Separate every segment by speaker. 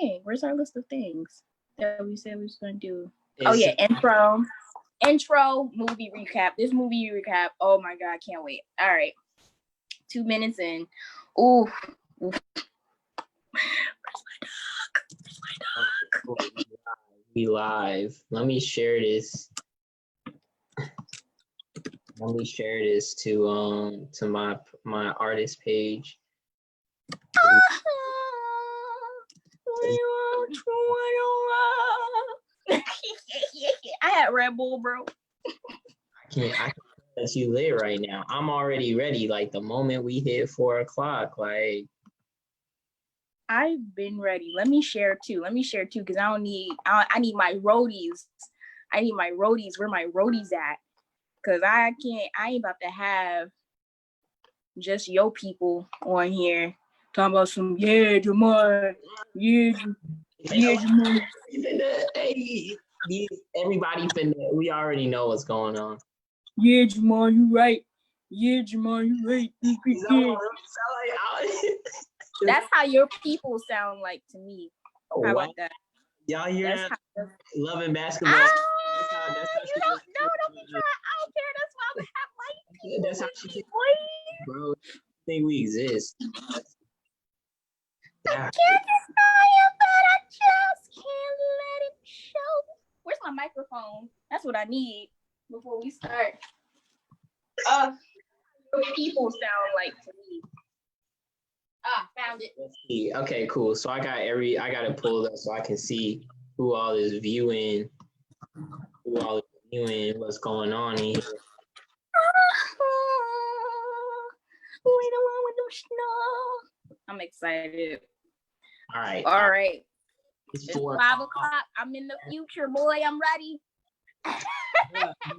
Speaker 1: thing? Where's our list of things that we said we was gonna do? Intro, movie recap. This movie recap. Oh my god, can't wait. All right, 2 minutes in. Ooh. Where's my dog?
Speaker 2: We live. Let me share this. Let me share this to my artist page.
Speaker 1: I had Red Bull, bro.
Speaker 2: I can't let you lit right now. I'm already ready. Like the moment we hit 4 o'clock, like
Speaker 1: I've been ready. Let me share too. Because I need my roadies. Where my roadies at? Cause I ain't about to have just yo people on here talking about some Jahman, Jahman.
Speaker 2: Hey, everybody finna. We already know what's going on.
Speaker 1: Yeah, Jahman, you right. That's how your people sound like to me. How about that?
Speaker 2: Y'all hear that? Loving basketball.
Speaker 1: Don't be trying. I don't care. That's why I'm gonna have white people.
Speaker 2: That's how she thinks, bro. I think we exist.
Speaker 1: I can't deny it, but I just can't let it show. Where's my microphone? That's what I need before we start. People sound like to me. Found it.
Speaker 2: Let's see. Okay, cool. So I got it pulled up so I can see who all is viewing, what's going on in here.
Speaker 1: We don't want no snow. I'm excited.
Speaker 2: All right. It's 5
Speaker 1: o'clock. I'm in the future, boy. I'm ready.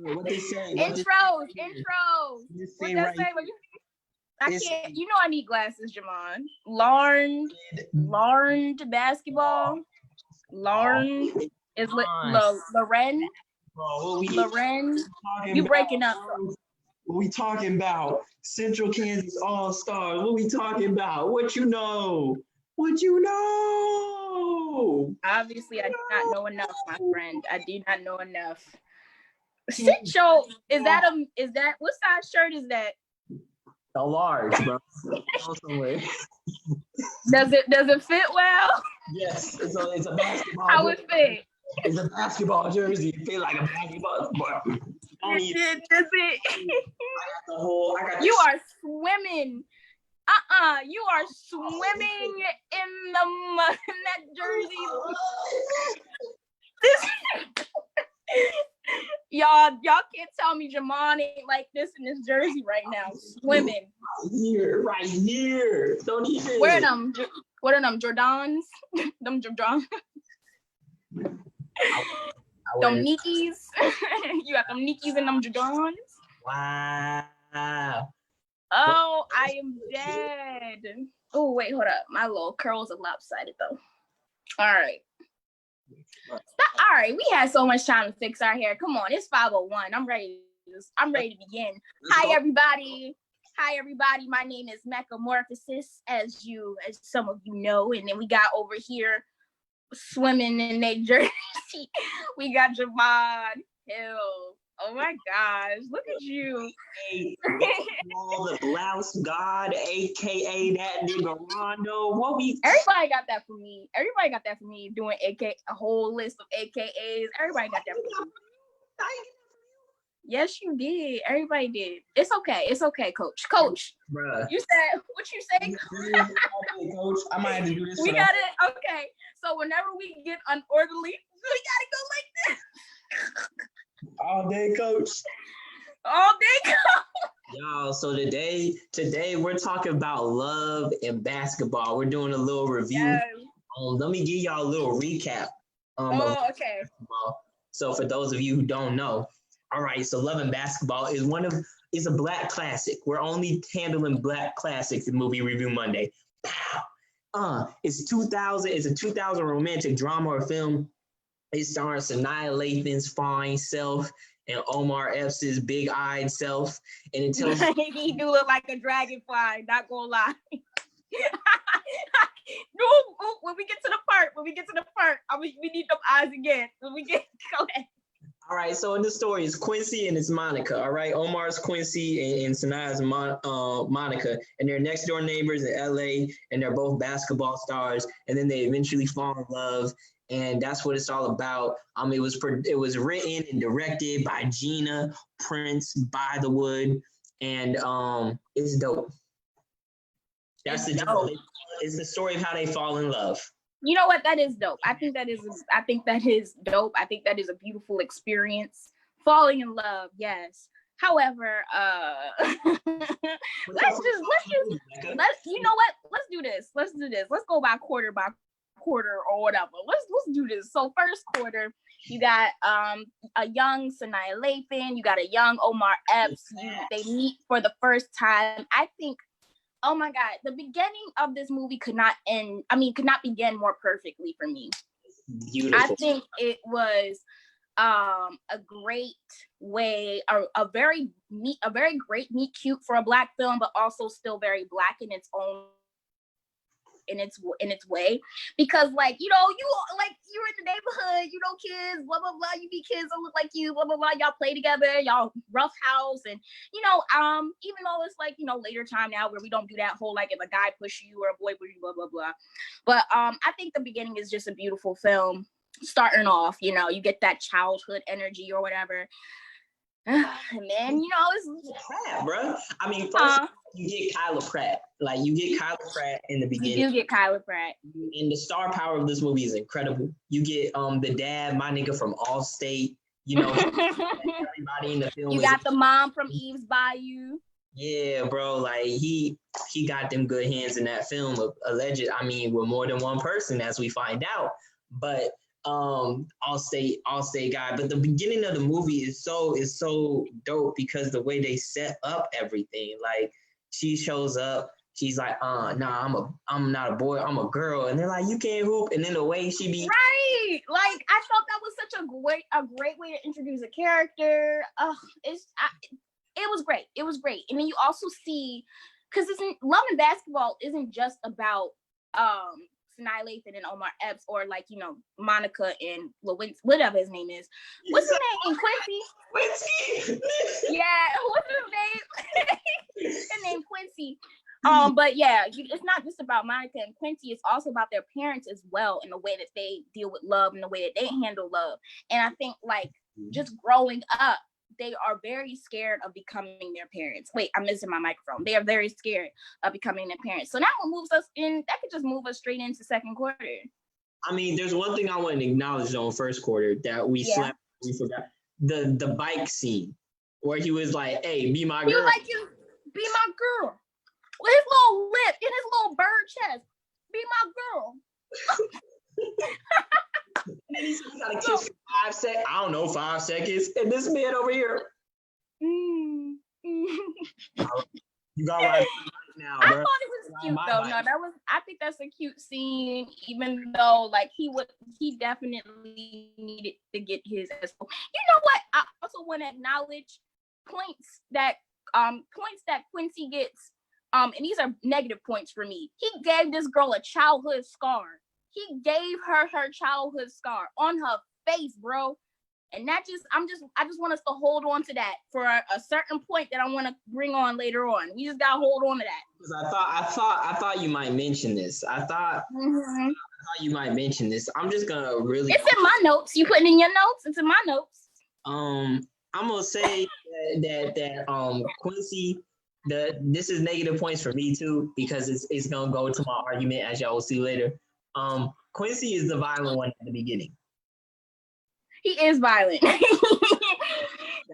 Speaker 2: What they say?
Speaker 1: Intros.
Speaker 2: What that say?
Speaker 1: I can't. You know I need glasses, Jahman. Learned basketball. Learned is Loren. Loren, you breaking up.
Speaker 2: What we talking about? Central Kansas All-Stars. What we talking about? What you know?
Speaker 1: Obviously, I do not know enough, my friend. I do not know enough. Central, is that what size shirt is that?
Speaker 2: A large, bro.
Speaker 1: Does it fit well?
Speaker 2: Yes, it's a basketball.
Speaker 1: How it fit?
Speaker 2: It's a basketball jersey. It feel like a basketball.
Speaker 1: Does it? You are swimming. You are swimming in that jersey. Y'all can't tell me Jahman ain't like this in this jersey right now. Swimming.
Speaker 2: Right here. Don't even.
Speaker 1: What are them Jordans? Them Jordans. Them Nikes. You got them Nikes and them Jordans.
Speaker 2: Wow.
Speaker 1: Oh, I am dead. Oh, wait, hold up. My little curls are lopsided though. All right. All right, we had so much time to fix our hair. Come on, it's 5:01. I'm ready to begin. Hi everybody. My name is Meccamorphosis, as some of you know, and then we got over here swimming in their jersey. We got Jahman Hill. Oh my gosh, look at you.
Speaker 2: The blouse god, aka that nigga Rondo.
Speaker 1: Everybody got that for me. Doing a whole list of AKAs. Everybody got that for me. Yes, you did. Everybody did. It's okay, coach. Bruh. You said what you say?
Speaker 2: Coach, I might have to do this.
Speaker 1: We got it. Okay. So whenever we get unorderly, we gotta go like this.
Speaker 2: All day, coach. Y'all, so today we're talking about love and basketball. We're doing a little review.
Speaker 1: Yes.
Speaker 2: Let me give y'all a little recap.
Speaker 1: Okay.
Speaker 2: So for those of you who don't know, all right, so Love and Basketball is a Black classic. We're only handling Black classics in Movie Review Monday. It's a 2000 romantic drama or film. It stars Sanaa Lathan's fine self and Omar Epps' big-eyed self. And it tells
Speaker 1: he do look like a dragonfly, not gonna lie. No, when we get to the part, we need them eyes again. Go ahead.
Speaker 2: All right, so in the story, it's Quincy and it's Monica. All right, Omar's Quincy and Sanaya's Monica, and they're next door neighbors in LA, and they're both basketball stars. And then they eventually fall in love, and that's what it's all about. It was written and directed by Gina Prince Bythewood, and it's dope. That's dope. It's the story of how they fall in love.
Speaker 1: You know what? That is dope. I think that is dope. I think that is a beautiful experience. Falling in love, yes. However, let's you know what? Let's do this. Let's go by quarter or whatever. Let's do this. So first quarter, you got a young Sanaa Lathan, you got a young Omar Epps. They meet for the first time. I think, oh my God, the beginning of this movie could not begin more perfectly for me.
Speaker 2: Beautiful.
Speaker 1: I think it was a great way, a very great meet cute for a Black film, but also still very Black in its own in its way, because like, you know, you're in the neighborhood, you know, kids, blah blah blah, you be kids that look like you, blah blah blah, y'all play together, y'all rough house, and you know, even though it's like, you know, later time now where we don't do that whole like if a guy push you or a boy push you, blah blah blah, but I think the beginning is just a beautiful film. Starting off, you know, you get that childhood energy or whatever. And then, you know, it's
Speaker 2: Pratt, bro. I mean, first you get Kyla Pratt. Like, you get Kyla Pratt in the beginning.
Speaker 1: You get Kyla Pratt.
Speaker 2: And the star power of this movie is incredible. You get the dad, my nigga from Allstate. You know, everybody in the film.
Speaker 1: You got the mom from Eve's Bayou.
Speaker 2: Yeah, bro. Like, he got them good hands in that film. Alleged, I mean, with more than one person, as we find out. But Allstate guy. But the beginning of the movie is so dope because the way they set up everything. Like, she shows up, she's like, nah, I'm not a boy, I'm a girl. And they're like, you can't hoop. And then the way she be
Speaker 1: right. Like, I thought that was such a great way to introduce a character. It was great. It was great. And then you also see, because Love and Basketball isn't just about Sanaa Lathan and Omar Epps, or like, you know, Monica and whatever his name is. What's his name? Quincy? Yeah, what's his name? His name Quincy. But yeah, it's not just about Monica and Quincy, it's also about their parents as well, and the way that they deal with love and the way that they handle love. And I think like just growing up, they are very scared of becoming their parents. Wait, I'm missing my microphone. They are very scared of becoming their parents. So now what moves us in, that could just move us straight into second quarter. I
Speaker 2: mean, there's one thing I want to acknowledge on first quarter that we forgot. The bike scene where he was like, hey, be my girl.
Speaker 1: He was like, you be my girl. With his little lip and his little bird chest. Be my girl.
Speaker 2: And then he's got to kiss for 5 seconds. I don't know, 5 seconds. And this man over here. You got right now, bro.
Speaker 1: I thought it was cute though. No, I think that's a cute scene, even though like he definitely needed to get his. You know what? I also want to acknowledge points that Quincy gets. And these are negative points for me. He gave this girl a childhood scar. He gave her childhood scar on her face, bro. And that I just want us to hold on to that for a certain point that I want to bring on later on. We just gotta hold on to that.
Speaker 2: Because I thought you might mention this. I thought you might mention this. I'm just gonna really.
Speaker 1: It's in my notes. You putting in your notes? It's in my notes.
Speaker 2: I'm gonna say that Quincy. This is negative points for me too, because it's gonna go to my argument, as y'all will see later. Quincy is the violent one at the beginning.
Speaker 1: He is violent.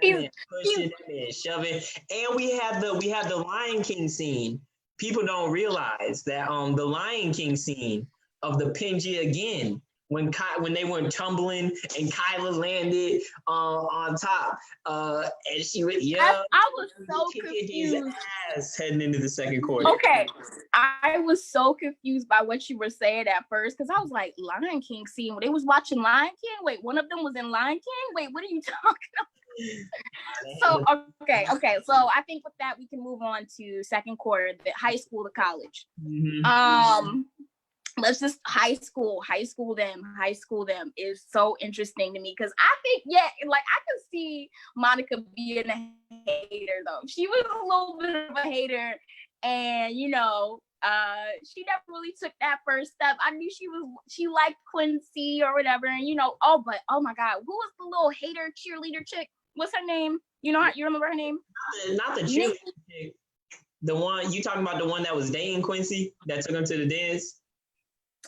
Speaker 2: He's pushing, that man shoving, and we have the Lion King scene. People don't realize that the Lion King scene of the Pinji again. When they went tumbling and Kyla landed on top, and she went, yeah.
Speaker 1: I was so confused.
Speaker 2: His ass heading into the second quarter.
Speaker 1: Okay, I was so confused by what you were saying at first, because I was like, Lion King scene. When they was watching Lion King, wait, one of them was in Lion King. Wait, what are you talking about? So okay. So I think with that we can move on to second quarter, the high school to college. let's just high school them is so interesting to me because I think, yeah, like I could see Monica being a hater though. She was a little bit of a hater, and you know, she never really took that first step. I knew she liked Quincy or whatever, and you know, oh my God, who was the little hater cheerleader chick? What's her name? You know, you remember her name?
Speaker 2: Not the cheerleader chick. The one you talking about, the one that was dating Quincy that took him to the dance.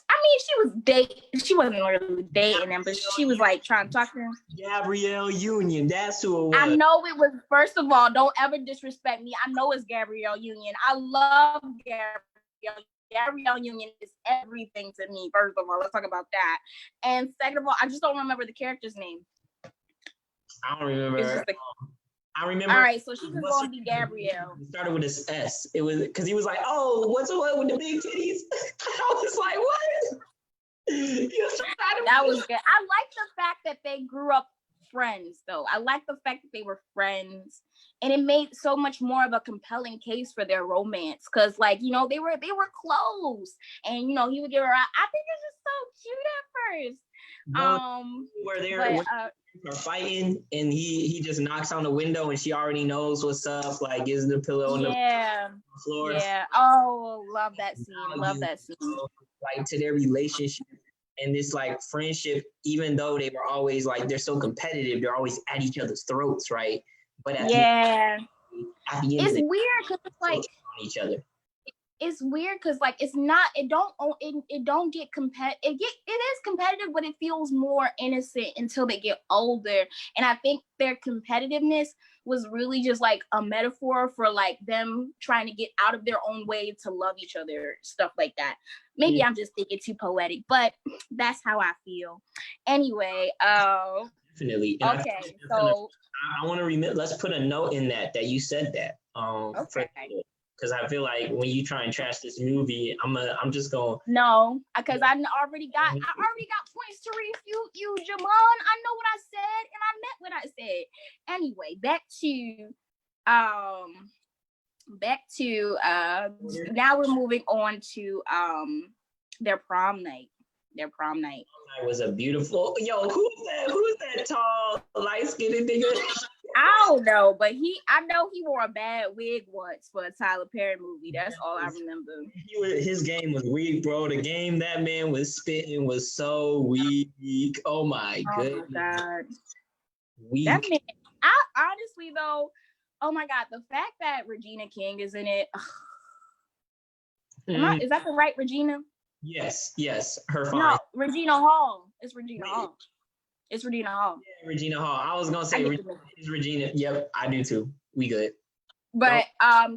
Speaker 1: I mean, she was dating. She wasn't really dating him, but she was like trying to talk to him.
Speaker 2: Gabrielle Union, that's who it was.
Speaker 1: I know it was. First of all, don't ever disrespect me. I know it's Gabrielle Union. I love Gabrielle. Gabrielle Union is everything to me. First of all, let's talk about that. And second of all, I just don't remember the character's name.
Speaker 2: I don't remember. I remember.
Speaker 1: All right, so she's going to be Gabrielle.
Speaker 2: It started with this S. It was because he was like, "Oh, what's the one with the big titties?" I was like, "What?"
Speaker 1: That was good. I like the fact that they grew up friends, though. I like the fact that they were friends, and it made so much more of a compelling case for their romance. Because, like, you know, they were close, and you know, he would give her. I think it's just so cute at first.
Speaker 2: Where they're fighting and he just knocks on the window and she already knows what's up, like gives the pillow on the floor.
Speaker 1: Yeah. Oh, love that scene. Love that scene.
Speaker 2: Like to their relationship and this like friendship, even though they were always like they're so competitive, they're always at each other's throats, right? But at the end,
Speaker 1: it's weird because it's like
Speaker 2: on each other.
Speaker 1: It's weird because like it don't get competitive. It is competitive, but it feels more innocent until they get older. And I think their competitiveness was really just like a metaphor for like them trying to get out of their own way to love each other, stuff like that. Maybe I'm just thinking too poetic, but that's how I feel. Anyway,
Speaker 2: definitely. And
Speaker 1: okay, so
Speaker 2: I want to let's put a note in that you said that.
Speaker 1: Okay.
Speaker 2: Because I feel like when you try and trash this movie, I'm just going.
Speaker 1: No, because I already got points to refute you, Jahman. I know what I said, and I meant what I said. Anyway, back to now we're moving on to their prom night. Their prom night.
Speaker 2: It was a beautiful. Yo, who's that tall, light-skinned nigga?
Speaker 1: I don't know, but I know he wore a bad wig once for a Tyler Perry movie. That's all I remember.
Speaker 2: His game was weak, bro. The game that man was spitting was so weak. Oh my goodness.
Speaker 1: Oh my God.
Speaker 2: Weak.
Speaker 1: That man, honestly though, oh my God, the fact that Regina King is in it. Is that the right Regina?
Speaker 2: Yes, her fine.
Speaker 1: No, Regina Hall. It's Regina Hall. It's Regina Hall.
Speaker 2: Yeah, Regina Hall. I was gonna say it's Regina. Yep, I do too. We good.
Speaker 1: But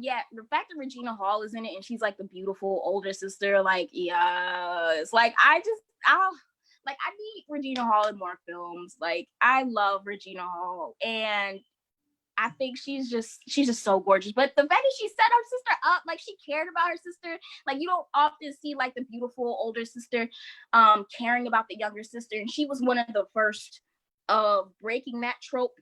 Speaker 1: yeah, the fact that Regina Hall is in it and she's like the beautiful older sister, like it's like I need Regina Hall in more films. Like I love Regina Hall, and I think she's just so gorgeous. But the fact that she set her sister up, like she cared about her sister, like you don't often see like the beautiful older sister caring about the younger sister, and she was one of the first breaking that trope.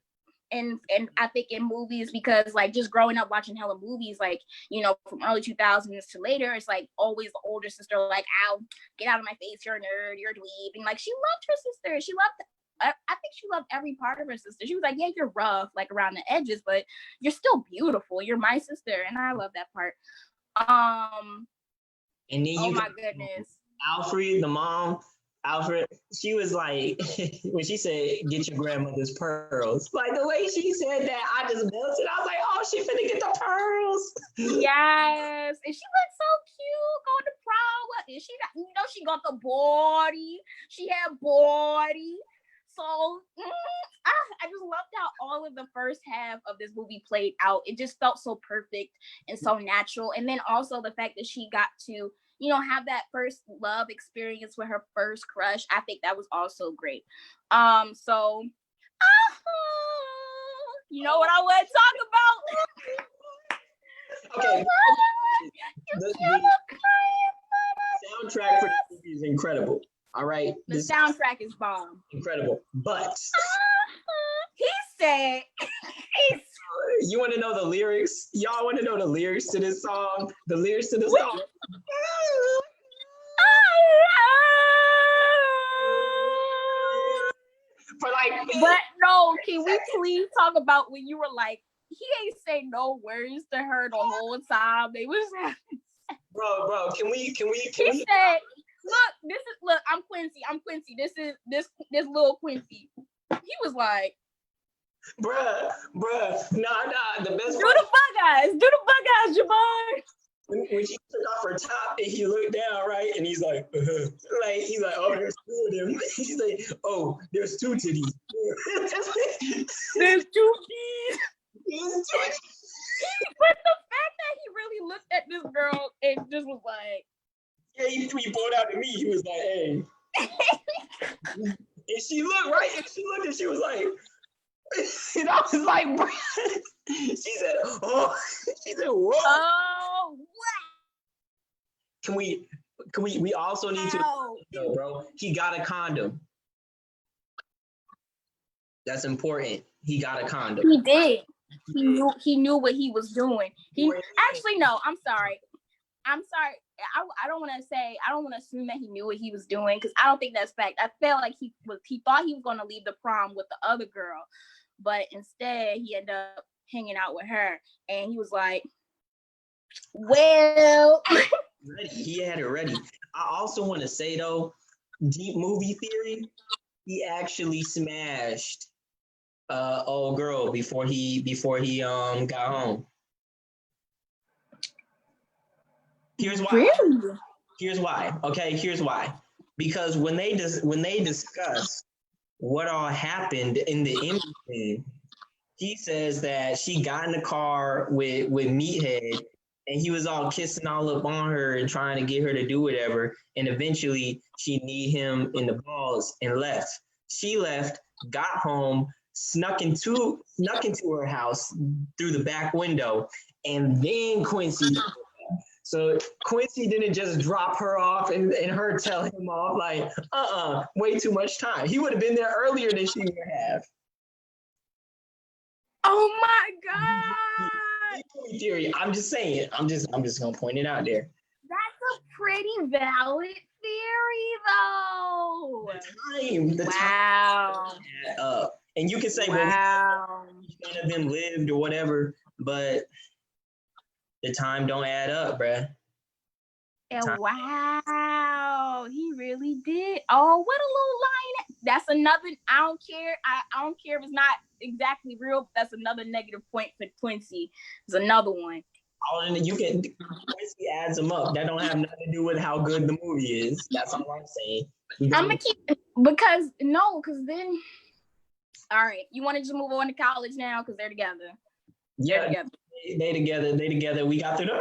Speaker 1: And I think in movies, because like just growing up watching hella movies, like, you know, from early 2000s to later, it's like always the older sister, like, ow, get out of my face, you're a nerd, you're a dweeb. And like she loved her sister. I think she loved every part of her sister. She was like, yeah, you're rough, like around the edges, but you're still beautiful. You're my sister. And I love that part.
Speaker 2: And then
Speaker 1: my goodness.
Speaker 2: Alfred, the mom, she was like, when she said, get your grandmother's pearls, like the way she said that, I just melted. I was like, oh, she finna get the pearls.
Speaker 1: Yes. And she looked so cute going to prom. And she got the body. She had body. So I just loved how all of the first half of this movie played out. It just felt so perfect and so natural. And then also the fact that she got to, you know, have that first love experience with her first crush. I think that was also great. So you know what I want to talk about?
Speaker 2: Okay. The soundtrack for this movie is incredible. All right.
Speaker 1: The soundtrack is bomb.
Speaker 2: Incredible. But
Speaker 1: he said
Speaker 2: you want to know the lyrics? Y'all want to know the lyrics to this song? The lyrics to the song.
Speaker 1: But no, can we please talk about when you were like, he ain't say no words to her the whole time. They was
Speaker 2: bro, can we
Speaker 1: he said, look, I'm Quincy. This is little Quincy. He was like,
Speaker 2: bruh, nah, the best
Speaker 1: do the bug eyes, Jahman.
Speaker 2: When she took off her top and he looked down, right, and he's like, oh, there's two of them. He's like, oh, there's two titties.
Speaker 1: There's two keys. But the fact that he really looked at this girl and just was like,
Speaker 2: yeah, he pulled out to me. He was like, hey. And she looked, right, and she looked and she was like, and I was like, bro. She said, oh, whoa.
Speaker 1: Oh,
Speaker 2: what? We also need to, bro, he got a condom. That's important. He got a condom.
Speaker 1: He did. He knew what he was doing. Actually, no, I'm sorry. I don't want to assume that he knew what he was doing, because I don't think that's fact. I felt like he thought he was going to leave the prom with the other girl, but instead he ended up hanging out with her, and he was like, well,
Speaker 2: he had it ready. I also want to say though, deep movie theory, he actually smashed old girl before he got home. Here's why.
Speaker 1: Really?
Speaker 2: Here's why. Okay, here's why. Because when they discuss what all happened in the image, he says that she got in the car with Meathead, and he was all kissing all up on her and trying to get her to do whatever. And eventually she kneed him in the balls and left. She left, got home, snuck into her house through the back window, and then Quincy. So Quincy didn't just drop her off and her tell him off like, way too much time. He would have been there earlier than she would have.
Speaker 1: Oh my God.
Speaker 2: Theory. I'm just saying. I'm just gonna point it out there.
Speaker 1: That's a pretty valid theory, though.
Speaker 2: The time. And you can say, well, none of them lived or whatever, but the time don't add up, bruh.
Speaker 1: And wow, he really did. Oh, what a little line. That's another, I don't care. I don't care if it's not exactly real, but that's another negative point for Quincy. It's another one.
Speaker 2: Quincy adds them up. That don't have nothing to do with how good the movie is. That's all I'm saying.
Speaker 1: I'm gonna keep, because then, all right, you want to just move on to college now because they're together.
Speaker 2: Yeah, they together. We got through the.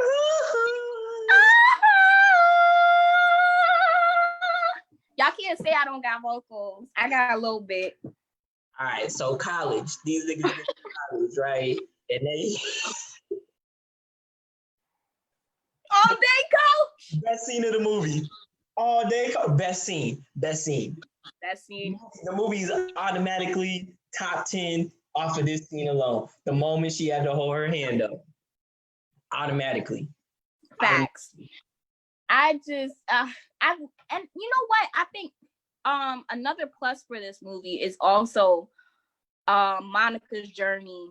Speaker 1: Y'all can't say I don't got vocals. I got a little bit.
Speaker 2: All right, so college. These niggas in college, right? And they.
Speaker 1: All day coach.
Speaker 2: Best scene of the movie. All day coach. Best scene.
Speaker 1: That scene.
Speaker 2: The movie's automatically top 10 off of this scene alone. The moment she had to hold her hand up. Automatically.
Speaker 1: Facts. And you know what? I think another plus for this movie is also Monica's journey,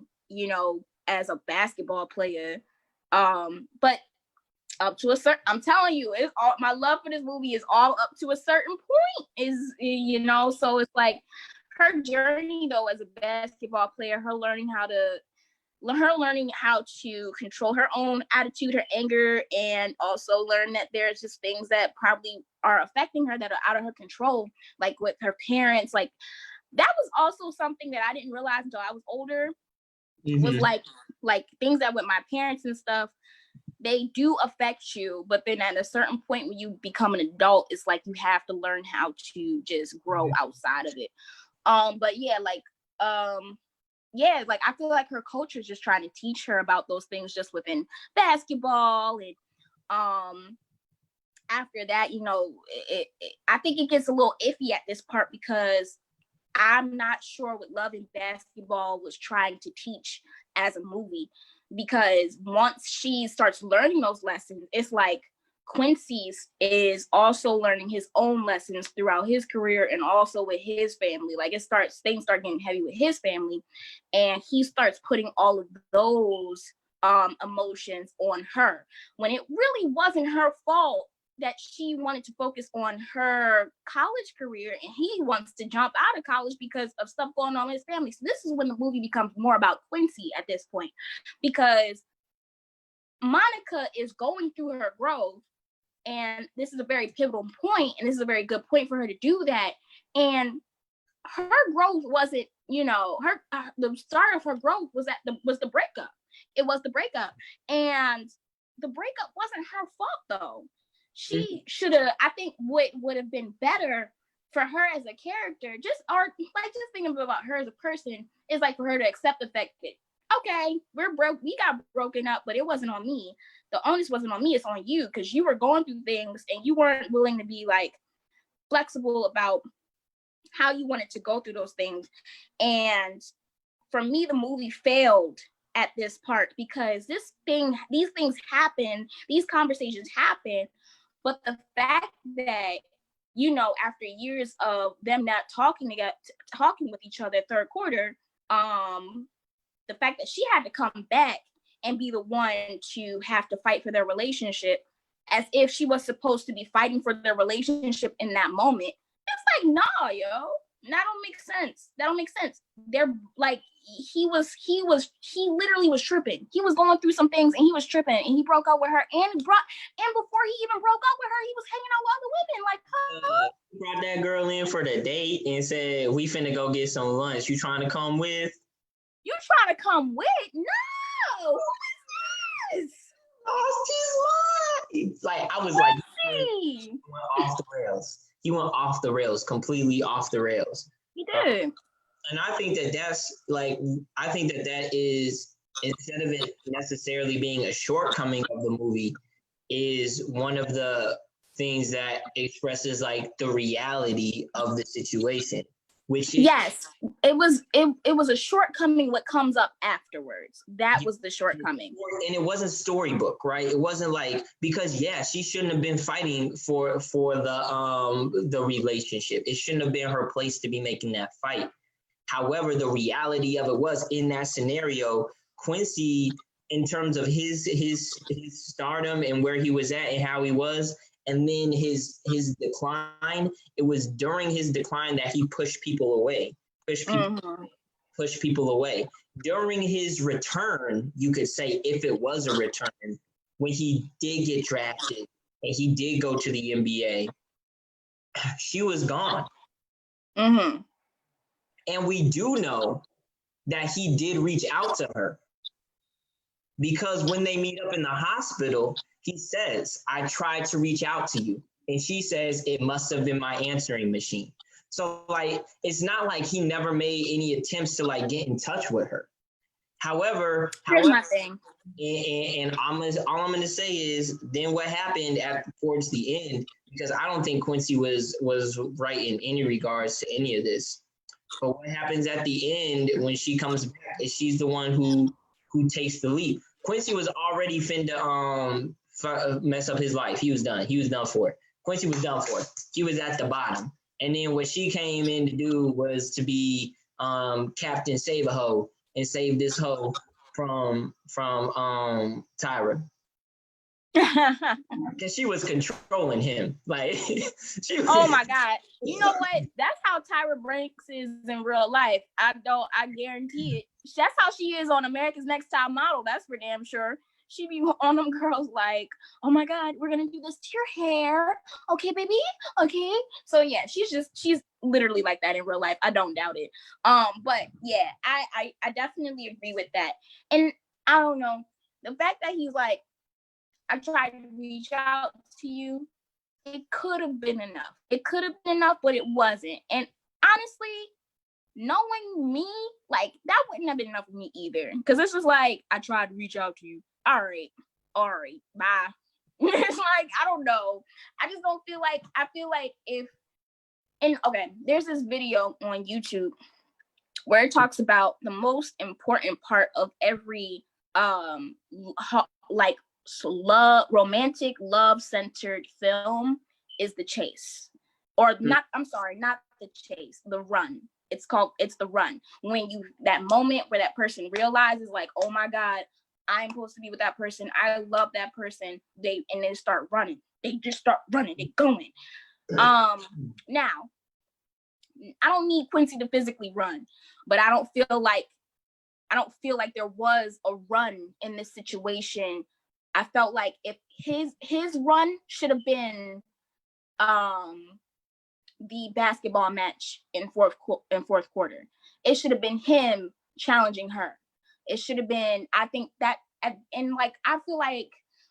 Speaker 1: as a basketball player. But up to a certain, I'm telling you, it's all, my love for this movie is all up to a certain point. So it's like her journey though as a basketball player, her learning how to control her own attitude, her anger, and also learn that there's just things that probably are affecting her that are out of her control, like with her parents. Like that was also something that I didn't realize until I was older. Mm-hmm. Was like things that with my parents and stuff, they do affect you, but then at a certain point when you become an adult, it's like you have to learn how to just grow outside of it. But yeah, I feel like her coach is just trying to teach her about those things just within basketball. And after that, I think it gets a little iffy at this part because I'm not sure what Love and Basketball was trying to teach as a movie. Because once she starts learning those lessons, it's like Quincy is also learning his own lessons throughout his career and also with his family. Like things start getting heavy with his family, and he starts putting all of those emotions on her when it really wasn't her fault that she wanted to focus on her college career, and he wants to jump out of college because of stuff going on in his family. So this is when the movie becomes more about Quincy at this point, because Monica is going through her growth, and this is a very pivotal point, and this is a very good point for her to do that. And her growth wasn't, the start of her growth was the breakup. It was the breakup, and the breakup wasn't her fault though. She should have. I think what would have been better for her as a character, just thinking about her as a person, is like for her to accept the fact that, okay, we got broken up, but it wasn't on me. The onus wasn't on me, it's on you, because you were going through things and you weren't willing to be like flexible about how you wanted to go through those things. And for me, the movie failed at this part, because these things happen, these conversations happen, but the fact that, after years of them not talking with each other, third quarter, the fact that she had to come back and be the one to have to fight for their relationship, as if she was supposed to be fighting for their relationship in that moment. It's like, nah, yo, that don't make sense. They're like, he literally was tripping. He was going through some things and he was tripping, and he broke up with her, and before he even broke up with her, he was hanging out with other women. Like,
Speaker 2: he brought that girl in for the date and said, we finna go get some lunch. You trying to come with?
Speaker 1: You trying to come with? No. Who is this?
Speaker 2: Oh, she's lying. Like, I was like, he went off the rails. He went off the rails, completely off the rails.
Speaker 1: He did.
Speaker 2: And I think that is, instead of it necessarily being a shortcoming of the movie, is one of the things that expresses like the reality of the situation. Which is,
Speaker 1: yes, it was a shortcoming. What comes up afterwards, that was the shortcoming.
Speaker 2: And it wasn't storybook, right? It wasn't like, because she shouldn't have been fighting for the relationship. It shouldn't have been her place to be making that fight. However, the reality of it was, in that scenario, Quincy, in terms of his stardom and where he was at and how he was, and then his decline, it was during his decline that he pushed people away. Push people away. During his return, you could say, if it was a return, when he did get drafted and he did go to the NBA, she was gone.
Speaker 1: Mm-hmm.
Speaker 2: And we do know that he did reach out to her, because when they meet up in the hospital, he says, I tried to reach out to you. And she says, it must have been my answering machine. So like, it's not like he never made any attempts to like get in touch with her. However,
Speaker 1: my thing.
Speaker 2: And all I'm gonna say is, then what happened towards the end, because I don't think Quincy was right in any regards to any of this. But what happens at the end when she comes back is she's the one who takes the leap. Quincy was already finna mess up his life. He was done. He was done for it. Quincy was done for it. He was at the bottom. And then what she came in to do was to be Captain Save a Hoe and save this hoe from Tyra. Because she was controlling him. Like,
Speaker 1: oh my God. You know what? That's how Tyra Banks is in real life. I guarantee it. That's how she is on America's Next Top Model. That's for damn sure. She be on them girls like, oh my God, we're gonna do this to your hair. Okay, baby. Okay. So yeah, she's literally like that in real life. I don't doubt it. But yeah, I definitely agree with that. And I don't know, the fact that he's like, I tried to reach out to you, it could have been enough. It could have been enough, but it wasn't. And honestly, knowing me, like, that wouldn't have been enough for me either. Because this is like, I tried to reach out to you. All right, bye. It's like, I don't know. I just don't feel like, there's this video on YouTube where it talks about the most important part of every romantic love-centered film is The Chase. Or not, I'm sorry, not The Chase, The Run. It's The Run. When that moment where that person realizes like, oh my God, I'm supposed to be with that person. I love that person. They start running. They just start running. They're going. Now, I don't need Quincy to physically run, but I don't feel like there was a run in this situation. I felt like if his run should have been the basketball match in fourth quarter. It should have been him challenging her. It should have been, I think that, and like, I feel like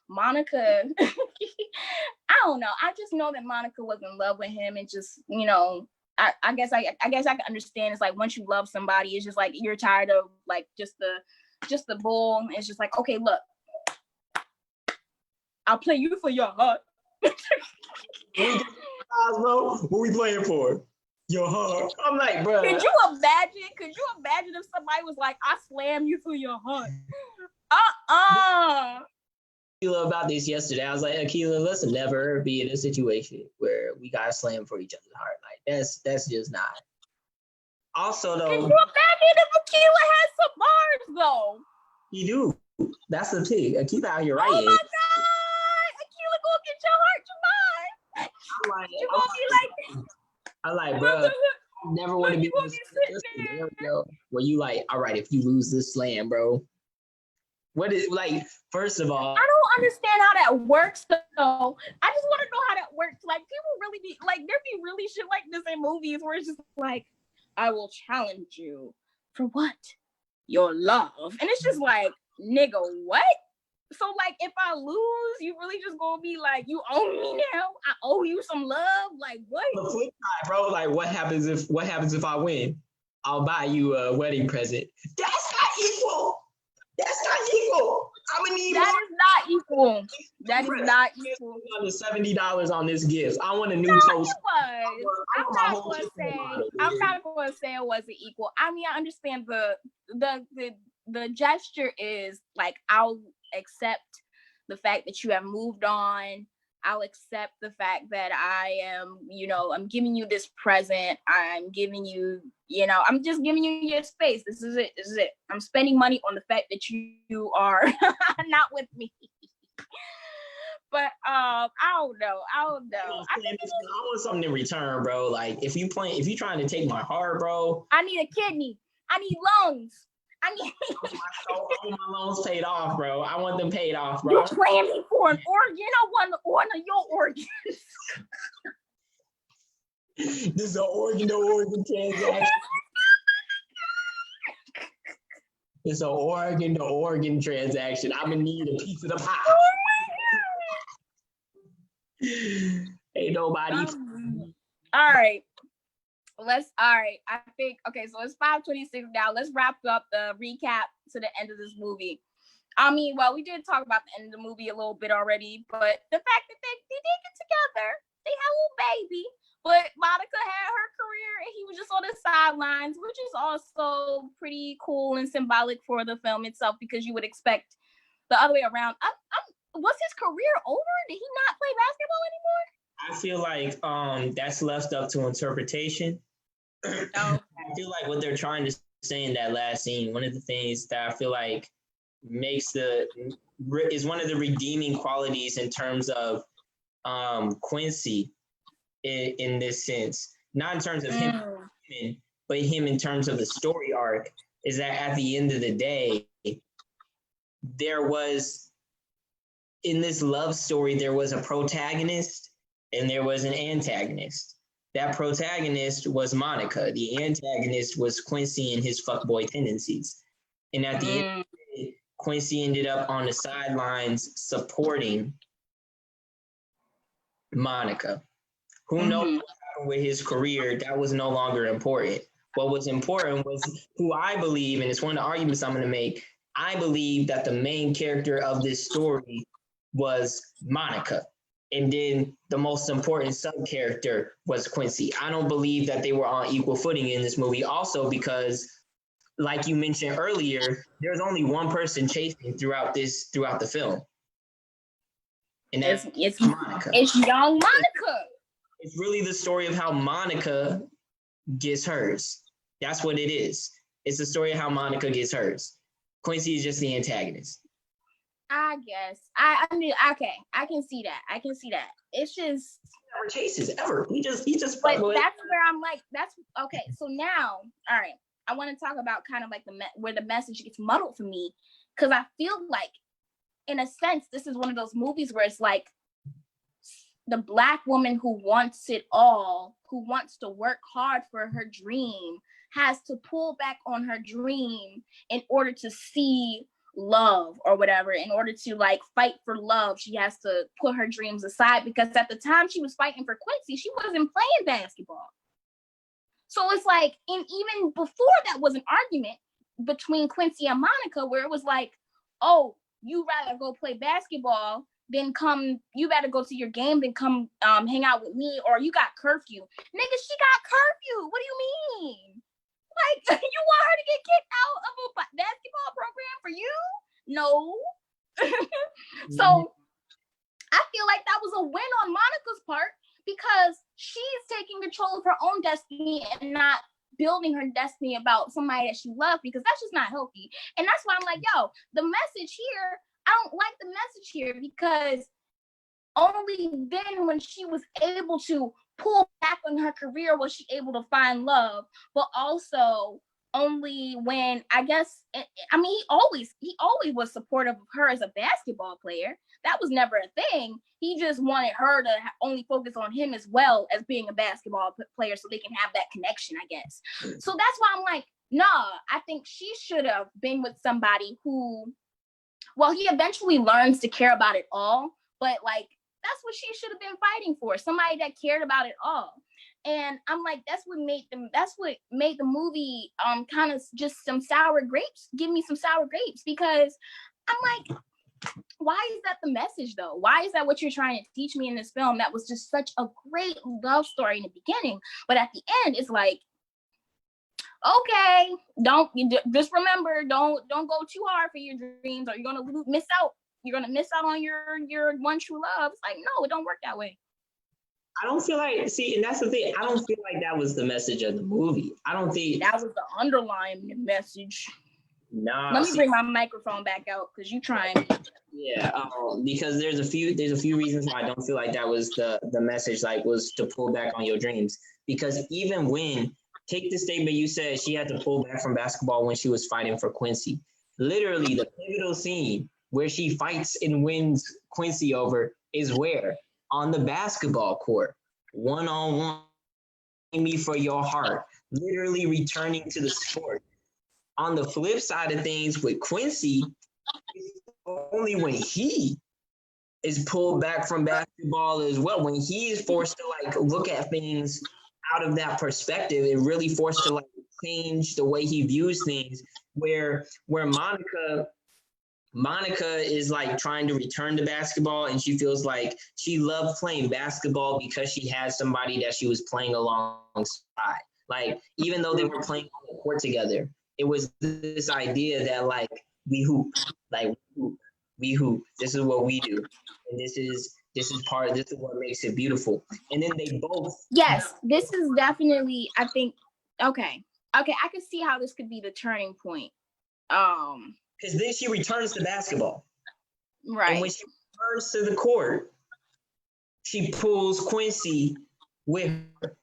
Speaker 1: Monica, I don't know. I just know that Monica was in love with him, and just, you know, I guess I can understand. It's like once you love somebody, it's just like you're tired of like just the bull. It's just like, okay, look, I'll play you for your heart.
Speaker 2: Bro, what we playing for? Your heart. I'm like, bro.
Speaker 1: Could you imagine if somebody was like, I slam you for your heart?
Speaker 2: About this yesterday. I was like, Akila, let's never be in a situation where we gotta slam for each other's heart. Like that's just not. Also, though,
Speaker 1: can you imagine if Akila had some bars though?
Speaker 2: You do. That's the thing. Akila out here, right?
Speaker 1: Oh my God, Akila gonna get your heart, Jahman. You gonna be like,
Speaker 2: I like, bro. Never want to be in this scenario where you like, all right, if you lose this slam, bro. What is, like, first of all,
Speaker 1: I don't understand how that works though. I just want to know how that works. Like, people really be like, there be really shit like this in movies where it's just like, I will challenge you for what? Your love. And it's just like, nigga, what? So like, if I lose, you really just gonna be like, you owe me now? I owe you some love? Like, what?
Speaker 2: The flip side, bro, like, what happens if I win? I'll buy you a wedding present. That's not equal. That's not equal. I'm gonna need
Speaker 1: that is not equal. That is not equal.
Speaker 2: $70 on this gift. I want a new toast.
Speaker 1: I'm not gonna say it wasn't equal. I mean, I understand the gesture is like, I'll accept the fact that you have moved on. I'll accept the fact that I am, you know, I'm giving you this present. I'm giving you, you know, I'm just giving you your space. This is it. I'm spending money on the fact that you are not with me. But I don't know. I
Speaker 2: want something in return, bro. Like, if you trying to take my heart, bro.
Speaker 1: I need a kidney. I need lungs. I
Speaker 2: want my loans paid off, bro. I want them paid off, bro.
Speaker 1: You're playing me for an organ. I want one of your organs.
Speaker 2: This is an organ-to-organ transaction. It's an organ-to-organ transaction. I'm gonna need a piece of the pie.
Speaker 1: Oh my God.
Speaker 2: Ain't nobody.
Speaker 1: All right. I think, okay, so it's 5:26 now. Let's wrap up the recap to the end of this movie. I mean, well, we did talk about the end of the movie a little bit already, but the fact that they did get together, they had a little baby, but Monica had her career and he was just on the sidelines, which is also pretty cool and symbolic for the film itself, because you would expect the other way around. Was his career over? Did he not play basketball anymore?
Speaker 2: I feel like that's left up to interpretation.
Speaker 1: Okay.
Speaker 2: I feel like what they're trying to say in that last scene, one of the things that I feel like is one of the redeeming qualities in terms of Quincy in this sense, not in terms of him, but him in terms of the story arc, is that at the end of the day, there was, in this love story, there was a protagonist and there was an antagonist. That protagonist was Monica. The antagonist was Quincy and his fuckboy tendencies. And at the end of the day, Quincy ended up on the sidelines supporting Monica. Who knows what happened with his career? That was no longer important. What was important was who I believe, and it's one of the arguments I'm going to make, I believe that the main character of this story was Monica. And then the most important sub-character was Quincy. I don't believe that they were on equal footing in this movie, also because, like you mentioned earlier, there's only one person chasing throughout the film. And that's Monica.
Speaker 1: It's young Monica.
Speaker 2: It's really the story of how Monica gets hers. That's what it is. It's the story of how Monica gets hers. Quincy is just the antagonist.
Speaker 1: I guess. I mean, okay. I can see that. It's just
Speaker 2: never chases ever. He just.
Speaker 1: But that's where I'm like, that's okay. So now, all right. I want to talk about kind of like where the message gets muddled for me, because I feel like, in a sense, this is one of those movies where it's like the Black woman who wants it all, who wants to work hard for her dream, has to pull back on her dream in order to see love or whatever. In order to like fight for love, she has to put her dreams aside, because at the time she was fighting for Quincy, she wasn't playing basketball. So it's like, and even before that was an argument between Quincy and Monica, where it was like, oh, you rather go play basketball than come, you better go to your game than come hang out with me, or you got curfew. Nigga, she got curfew. What do you mean? Like, you want her to get kicked out of a basketball program for you? No. So I feel like that was a win on Monica's part, because she's taking control of her own destiny and not building her destiny about somebody that she loves, because that's just not healthy. And that's why I'm like, yo, the message here, I don't like the message here, because only then, when she was able to pull back on her career, was she able to find love. But also only when, I guess, I mean, he always was supportive of her as a basketball player. That was never a thing. He just wanted her to only focus on him as well as being a basketball player, so they can have that connection, I guess. So that's why I'm like, nah, I think she should have been with somebody who, well, he eventually learns to care about it all, but like, that's what she should have been fighting for. Somebody that cared about it all. And I'm like, that's what made the movie kind of just some sour grapes. Give me some sour grapes, because I'm like, why is that the message though? Why is that what you're trying to teach me in this film? That was just such a great love story in the beginning, but at the end, it's like, okay, just remember, don't go too hard for your dreams, or you're gonna miss out. You're gonna miss out on your one true love. It's like, no, it don't work that way.
Speaker 2: I don't feel like, see, and that's the thing. I don't feel like that was the message of the movie. I don't think
Speaker 1: that was the underlying message.
Speaker 2: Nah.
Speaker 1: Let me bring my microphone back out, because you trying.
Speaker 2: Yeah, because there's a few reasons why I don't feel like that was the message, like, was to pull back on your dreams. Because even when, take the statement you said she had to pull back from basketball when she was fighting for Quincy. Literally, the pivotal scene where she fights and wins Quincy over is where? On the basketball court, one-on-one, me for your heart, literally returning to the sport. On the flip side of things with Quincy, it's only when he is pulled back from basketball as well, when he is forced to like look at things out of that perspective, and really forced to like change the way he views things, where Monica is like trying to return to basketball, and she feels like she loved playing basketball because she had somebody that she was playing alongside. Like, even though they were playing on the court together, it was this idea that like, we hoop. This is what we do. And this is what makes it beautiful. And then they both.
Speaker 1: Yes, this is definitely, I think, okay, I can see how this could be the turning point.
Speaker 2: Because then she returns to basketball.
Speaker 1: Right.
Speaker 2: And when she returns to the court, she pulls Quincy with her.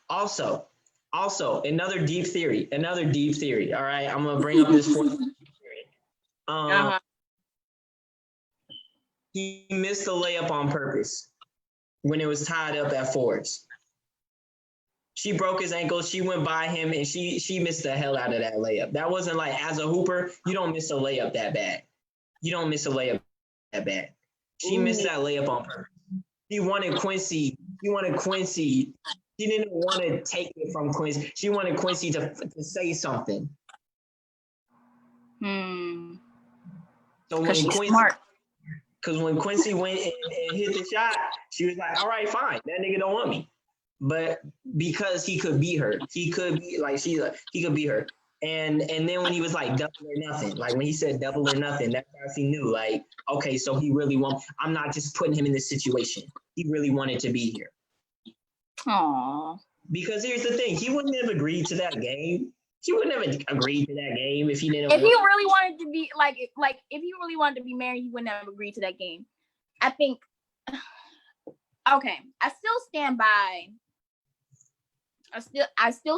Speaker 2: Also, another deep theory. All right, I'm gonna bring up this fourth theory. He missed the layup on purpose when it was tied up at Ford's. She broke his ankle. She went by him, and she missed the hell out of that layup. That wasn't like, as a hooper, you don't miss a layup that bad. She missed that layup on purpose. She wanted Quincy. She didn't want to take it from Quincy. She wanted Quincy to say something. So when Quincy went and hit the shot, she was like, all right, fine. That nigga don't want me. But because he could beat her, he could beat her. And then when he was like double or nothing, like when he said double or nothing, that's how he knew, like, okay, so he really won't. I'm not just putting him in this situation. He really wanted to be here.
Speaker 1: Aww.
Speaker 2: Because here's the thing, he wouldn't have agreed to that game. He wouldn't have agreed to that game if he didn't.
Speaker 1: If he really wanted to be if he really wanted to be married, he wouldn't have agreed to that game. I think. Okay, I still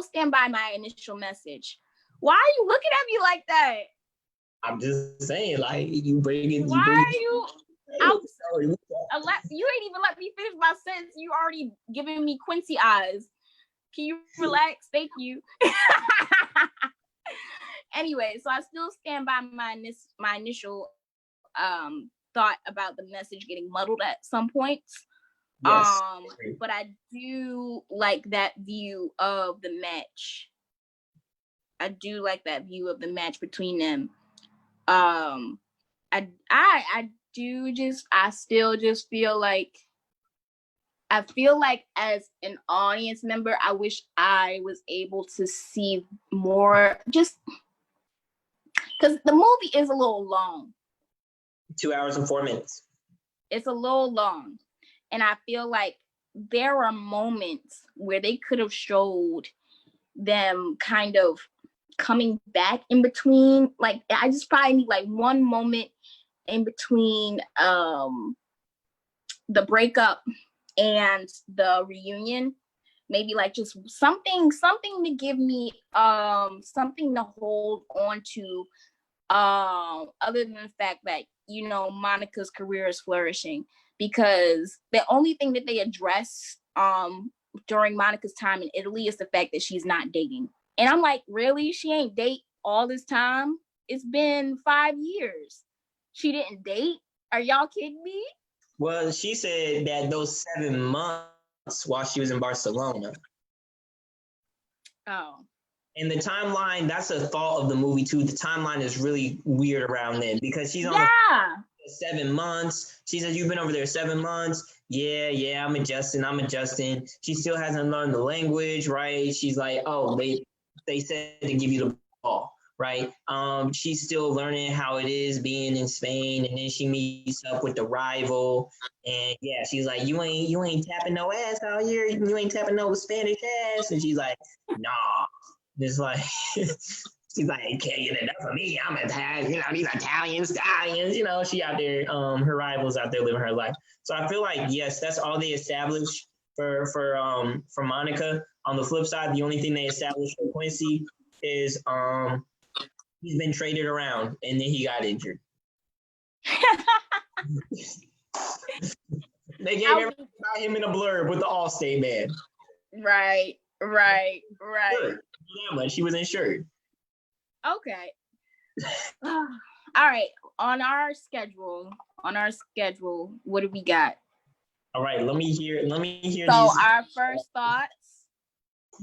Speaker 1: stand by my initial message. Why are you looking at me like that?
Speaker 2: I'm just saying, like, you bring it.
Speaker 1: Why are you? You ain't even let me finish my sentence. You already giving me Quincy eyes. Can you relax? Thank you. Anyway, so I still stand by my initial thought about the message getting muddled at some points. Yes. But I do like that view of the match. I do like that view of the match between them. I still just feel like as an audience member, I wish I was able to see more, just because the movie is a little long.
Speaker 2: 2 hours and 4 minutes.
Speaker 1: It's a little long. And I feel like there are moments where they could have showed them kind of coming back in between. Like, I just probably need like one moment in between the breakup and the reunion. Maybe like just something to give me something to hold on to, other than the fact that, you know, Monica's career is flourishing. Because the only thing that they address during Monica's time in Italy is the fact that she's not dating. And I'm like, really? She ain't date all this time? It's been 5 years. She didn't date? Are y'all kidding me?
Speaker 2: Well, she said that those 7 months while she was in Barcelona.
Speaker 1: Oh.
Speaker 2: And the timeline, that's a thought of the movie too. The timeline is really weird around then because she's on 7 months. She says, you've been over there 7 months. Yeah, I'm adjusting. She still hasn't learned the language, right? She's like, oh, they said to give you the ball, right? She's still learning how it is being in Spain, and then she meets up with the rival, and yeah, she's like, you ain't tapping no ass out here. You ain't tapping no Spanish ass, and she's like, nah. It's like she's like, can't get enough of me. I'm Italian, you know, these Italian stallions, you know, she out there, her rivals out there living her life. So I feel like, yes, that's all they established for Monica. On the flip side, the only thing they established for Quincy is he's been traded around and then he got injured. They gave everything about him in a blurb with the Allstate man.
Speaker 1: Right.
Speaker 2: Sure. That much. He was insured.
Speaker 1: Okay. All right. On our schedule, what do we got?
Speaker 2: All right. Let me hear.
Speaker 1: So
Speaker 2: these.
Speaker 1: Our first thoughts.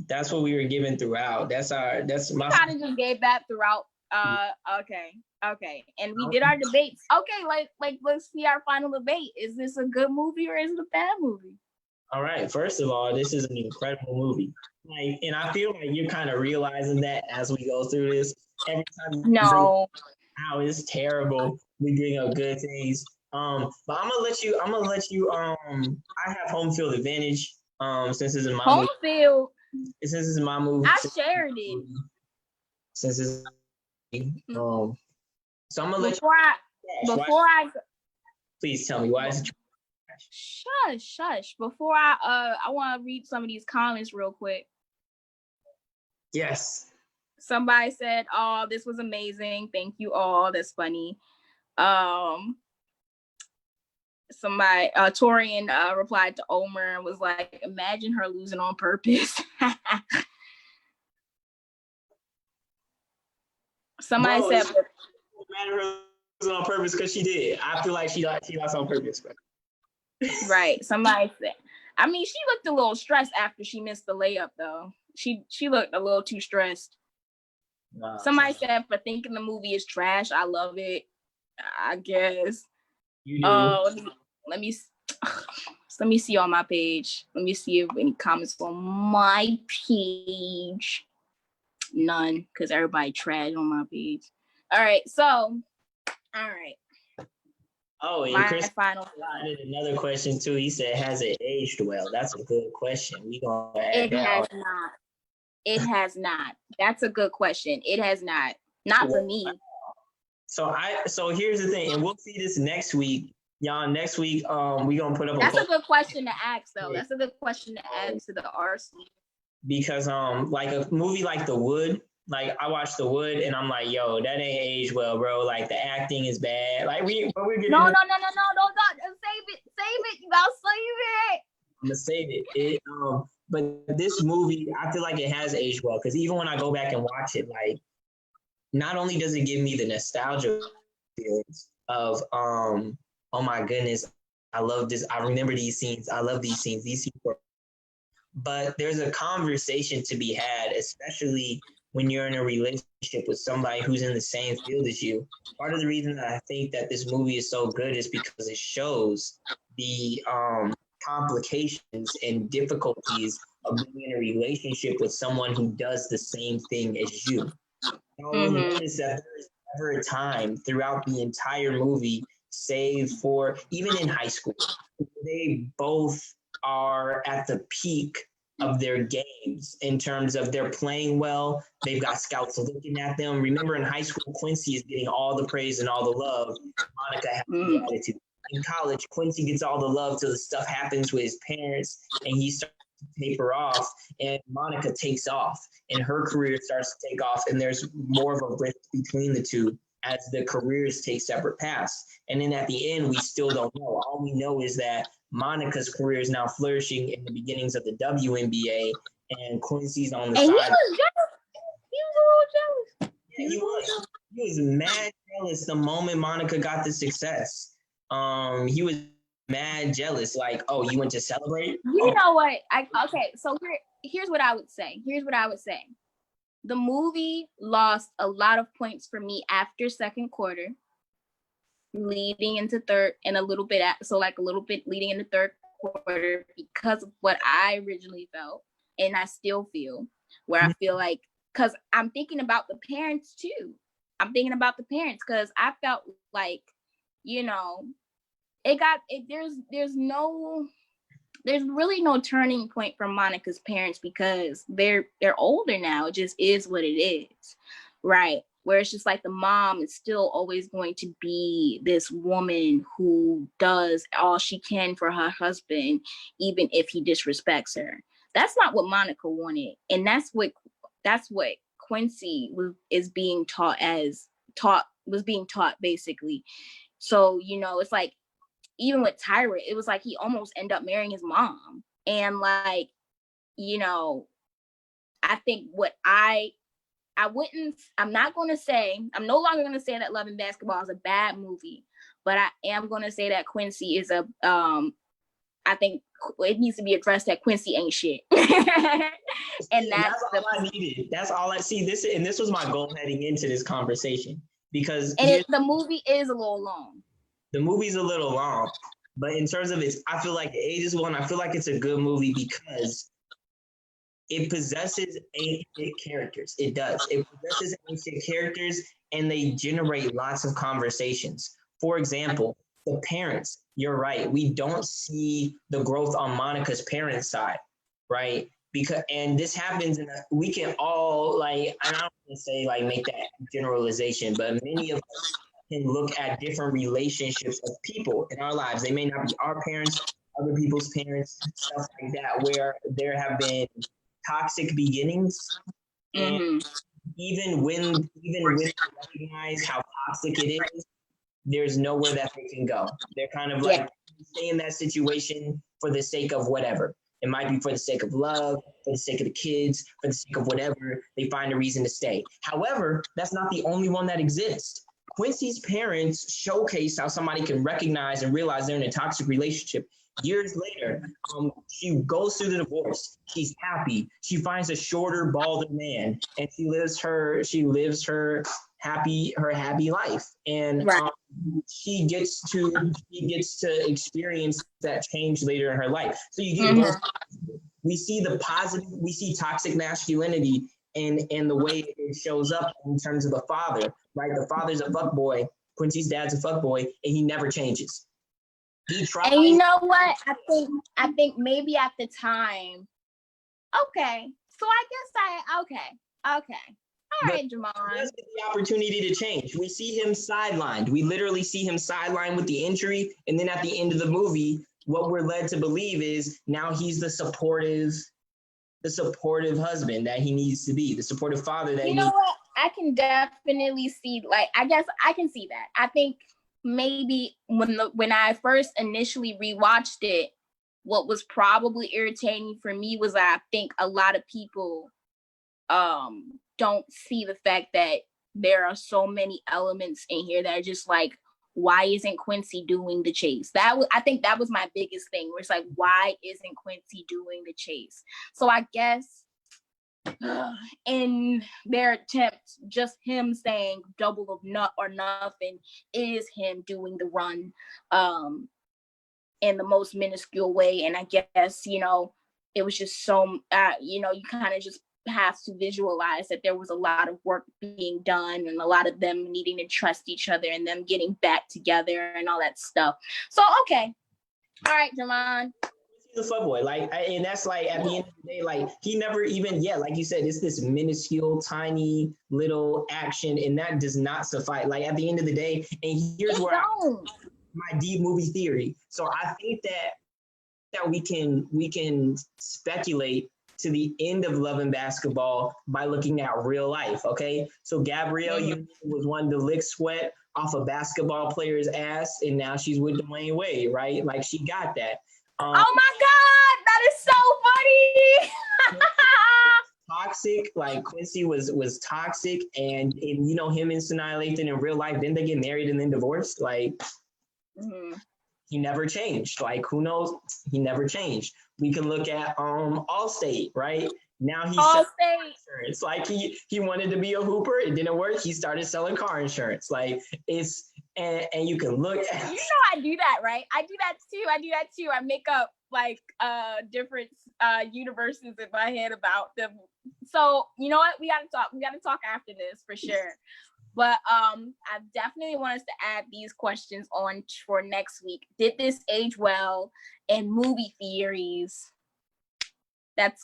Speaker 2: That's what we were given throughout. That's my.
Speaker 1: Kind of just gave that throughout. Okay. And we did our debates. Okay. Like let's see our final debate. Is this a good movie or is it a bad movie?
Speaker 2: All right. First of all, this is an incredible movie. Like, and I feel like you're kind of realizing that as we go through this. Every time
Speaker 1: no,
Speaker 2: how it's terrible, we bring up good things. But I'm gonna let you. I have home field advantage. Since this is my
Speaker 1: home field.
Speaker 2: Since this is my movie.
Speaker 1: I shared it.
Speaker 2: Since it's so I'm gonna let
Speaker 1: you.
Speaker 2: Please tell me why is it.
Speaker 1: Shush. Before I want to read some of these comments real quick.
Speaker 2: Yes.
Speaker 1: Somebody said, "Oh, this was amazing. Thank you all. That's funny." Somebody, Torian, replied to Omer and was like, "Imagine her losing on purpose." Somebody said,
Speaker 2: "Imagine her losing on purpose because she did." I feel like she lost on purpose. But...
Speaker 1: Right. Somebody said. I mean, she looked a little stressed after she missed the layup, though. She looked a little too stressed. Wow. Somebody said, for thinking the movie is trash, I love it. I guess.
Speaker 2: You do.
Speaker 1: Let me see on my page. Let me see if any comments on my page. None, because everybody trash on my page. All right, so, all right.
Speaker 2: Oh, and Chris added another question too. He said, "Has it aged well?" That's a good question. We gonna add that.
Speaker 1: It has not. It has not. That's a good question. It has not. Not for me.
Speaker 2: So here's the thing, and we'll see this next week. Y'all, next week, we gonna put up
Speaker 1: That's a good question to ask, though. That's a good question to ask to the RC.
Speaker 2: Because like a movie like The Wood, like I watched The Wood and I'm like, yo, that ain't aged well, bro. Like the acting is bad. Like we're getting
Speaker 1: No, don't save it. You gotta save it.
Speaker 2: I'm gonna save it. But this movie, I feel like it has aged well because even when I go back and watch it, like not only does it give me the nostalgia feelings of oh my goodness, I love this. I remember these scenes. I love these scenes. These scenes were. But there's a conversation to be had, especially when you're in a relationship with somebody who's in the same field as you. Part of the reason that I think that this movie is so good is because it shows the complications and difficulties of being in a relationship with someone who does the same thing as you. You'll notice that there's never a time throughout the entire movie, save for even in high school, they both are at the peak of their games in terms of they're playing well. They've got scouts looking at them. Remember in high school, Quincy is getting all the praise and all the love. Monica has the attitude. In college, Quincy gets all the love till the stuff happens with his parents and he starts to taper off and Monica takes off and her career starts to take off and there's more of a rift between the two as the careers take separate paths. And then at the end, we still don't know. All we know is that Monica's career is now flourishing in the beginnings of the WNBA, and Quincy's on the side.
Speaker 1: He was a little jealous.
Speaker 2: Yeah, he was. He was mad jealous the moment Monica got the success. He was mad jealous. Like, oh, you went to celebrate?
Speaker 1: You know what? So here's what I would say. The movie lost a lot of points for me after second quarter, leading into third, and a little bit leading into third quarter because of what I originally felt, and I still feel, where I feel like, because I'm thinking about the parents too. I'm thinking about the parents because I felt like, there's really no turning point for Monica's parents because they're older now. It just is what it is, right? Where it's just like the mom is still always going to be this woman who does all she can for her husband, even if he disrespects her. That's not what Monica wanted, and that's what Quincy was being taught basically. So it's like, even with Tyra, it was like he almost ended up marrying his mom. And I think I'm no longer going to say that Love and Basketball is a bad movie, but I am going to say that Quincy is I think it needs to be addressed that Quincy ain't shit. And that's
Speaker 2: all I needed. That's all I see. This was my goal heading into this conversation because
Speaker 1: the movie is a little long.
Speaker 2: The movie's a little long, but in terms of I feel like it ages well, and I feel like it's a good movie because it possesses ancient characters. It does. It possesses ancient characters, and they generate lots of conversations. For example, the parents. You're right. We don't see the growth on Monica's parents' side, right? And this happens, we can all and I don't want to say make that generalization, but many of us can look at different relationships of people in our lives. They may not be our parents, other people's parents, stuff like that, where there have been toxic beginnings. And even when they recognize how toxic it is, there's nowhere that they can go. They're kind of stay in that situation for the sake of whatever. It might be for the sake of love, for the sake of the kids, for the sake of whatever. They find a reason to stay. However, that's not the only one that exists. Quincy's parents showcase how somebody can recognize and realize they're in a toxic relationship. Years later, she goes through the divorce. She's happy. She finds a shorter, balder man, and she lives her happy life. And she gets to experience that change later in her life. So you get both. We see the positive. We see toxic masculinity and the way it shows up in terms of the father, right? The father's a fuckboy. Quincy's dad's a fuckboy, and he never changes. He tries.
Speaker 1: And you know what? I think maybe at the time. Okay, so I guess okay. All right, Jahman.
Speaker 2: He does get the opportunity to change. We see him sidelined. We literally see him sidelined with the injury, and then at the end of the movie, what we're led to believe is now he's the supportive husband that he needs to be, the supportive father that
Speaker 1: you know what? I can definitely see, like, I guess I can see that. I think maybe when I first initially rewatched it, what was probably irritating for me was I think a lot of people don't see the fact that there are so many elements in here that are just like, why isn't Quincy doing the chase? I think that was my biggest thing, where it's like, why isn't Quincy doing the chase? So I guess in their attempt, just him saying double of nut or nothing is him doing the run in the most minuscule way. And I guess, it was just so, you kind of just have to visualize that there was a lot of work being done and a lot of them needing to trust each other and them getting back together and all that stuff. So, okay. All right, Jahman.
Speaker 2: He's a fuckboy, and that's like at the end of the day, like he never even, like you said, it's this minuscule, tiny little action, and that does not suffice. Like at the end of the day, and here's where my deep movie theory. So I think that we can speculate to the end of Love and Basketball by looking at real life. Okay, so Gabrielle was one to lick sweat off a basketball player's ass, and now she's with Dwayne Wade, right? Like she got that.
Speaker 1: Oh my God, that is so funny.
Speaker 2: Toxic, like Quincy was toxic, and him and Sanaa Lathan in real life, didn't they get married and then divorced? Like he never changed. Like who knows? He never changed. We can look at Allstate, right? Now he's insurance. Like he wanted to be a hooper, it didn't work. He started selling car insurance. Like it's and you can look at
Speaker 1: I do that, right? I do that too. I make up like different universes in my head about them. So you know what? We gotta talk after this for sure. But I definitely want us to add these questions on for next week. Did this age well? And movie theories. That's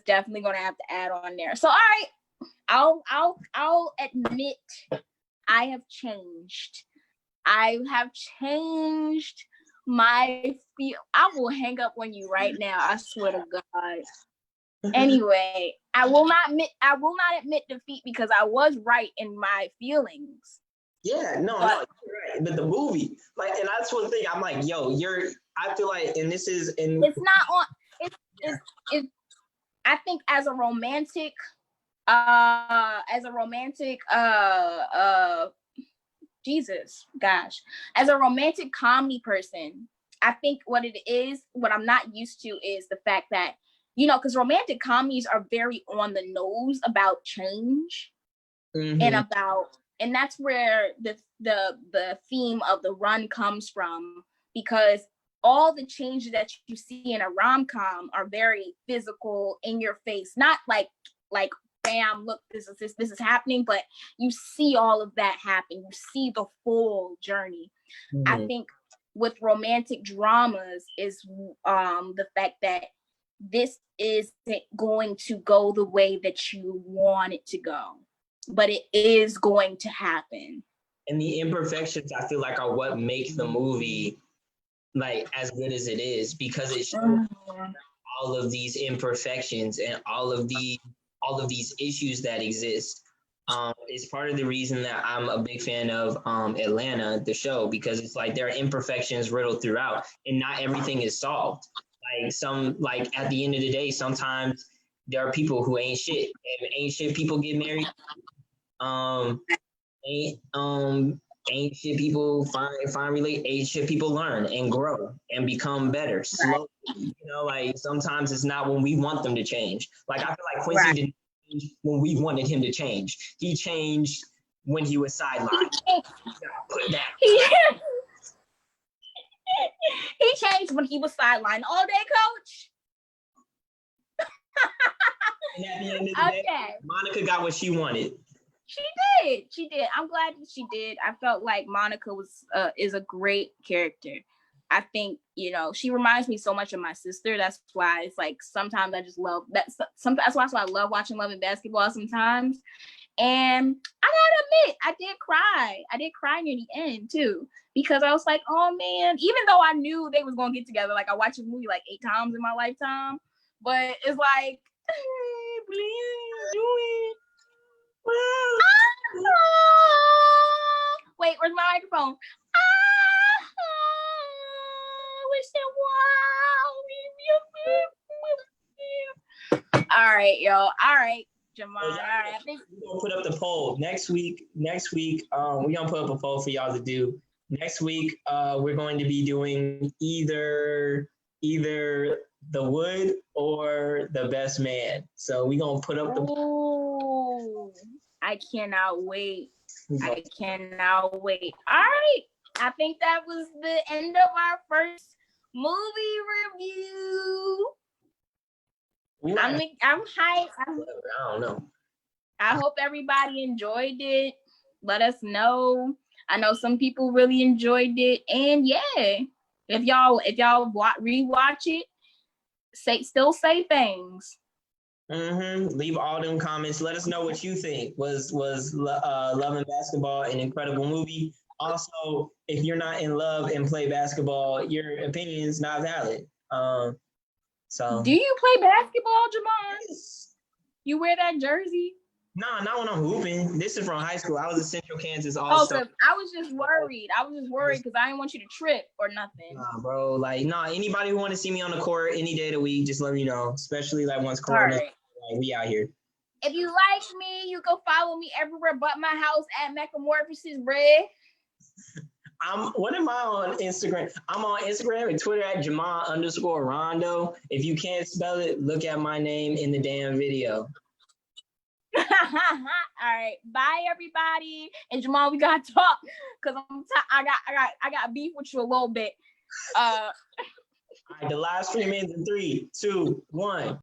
Speaker 1: definitely gonna have to add on there. So all right, I'll admit I have changed. I have changed my feel. I will hang up on you right now. I swear to God. Anyway, I will not admit defeat because I was right in my feelings.
Speaker 2: Yeah, no, you're right. But the movie, like, and that's one thing. I'm like, yo, I feel like, and this is, and
Speaker 1: it's not on. It's I think as a romantic, Jesus, gosh, as a romantic comedy person, I think what I'm not used to is the fact that, because romantic comedies are very on the nose about change and that's where the theme of the run comes from, because all the changes that you see in a rom-com are very physical, in your face, not like bam, look, this is happening, but you see all of that happen. You see the full journey. I think with romantic dramas is the fact that this isn't going to go the way that you want it to go, but it is going to happen.
Speaker 2: And the imperfections, I feel like, are what make the movie like as good as it is, because it shows all of these imperfections and all of these issues that exist. It's part of the reason that I'm a big fan of Atlanta, the show, because it's like there are imperfections riddled throughout, and not everything is solved. Like at the end of the day, sometimes there are people who ain't shit, and ain't shit people get married. Ain't shit people ain't shit people learn and grow and become better slowly. Like sometimes it's not when we want them to change. Like I feel like Quincy didn't change when we wanted him to change. He changed when he was sidelined.
Speaker 1: He changed when he was sidelined all day, coach.
Speaker 2: And at the end of the day, Monica got what she wanted.
Speaker 1: She did. I'm glad that she did. I felt like Monica is a great character. I think, she reminds me so much of my sister. That's why it's like sometimes I just love that. That's why I love watching Love and Basketball sometimes. And I gotta admit, I did cry. I did cry near the end too, because I was like, oh man, even though I knew they was gonna get together, like I watched the movie like 8 times in my lifetime, but it's like, please do it. Wait, where's my microphone? All right, yo. All right, Jahman. All right, I think
Speaker 2: we're gonna put up the poll next week. We're gonna put up a poll for y'all to do. Next week, we're going to be doing either The Wood or The Best Man. So we're gonna put up the
Speaker 1: poll. I cannot wait. I cannot wait. All right. I think that was the end of our first movie review. I'm hyped.
Speaker 2: I don't know.
Speaker 1: I hope everybody enjoyed it. Let us know. I know some people really enjoyed it. And yeah, if y'all rewatch it, still say things.
Speaker 2: Leave all them comments. Let us know what you think. Was Love and Basketball an incredible movie? Also, if you're not in love and play basketball, your opinion is not valid. So
Speaker 1: do you play basketball, Jahman? Yes. You wear that jersey?
Speaker 2: No, not when I'm hooping. This is from high school. I was at Central Kansas All-Star.
Speaker 1: I was just worried. Because I didn't want you to trip or nothing.
Speaker 2: Nah, bro. Anybody who want to see me on the court any day of the week, just let me know. Especially once Corona, we out here.
Speaker 1: If you like me, you can follow me everywhere but my house at Meccamorphosis, bruh.
Speaker 2: What am I on Instagram? I'm on Instagram and Twitter at Jahman_Rondo. If you can't spell it, look at my name in the damn video.
Speaker 1: All right, bye everybody. And Jahman, we gotta talk because I got beef with you a little bit.
Speaker 2: All right, the live stream ends in 3, 2, 1.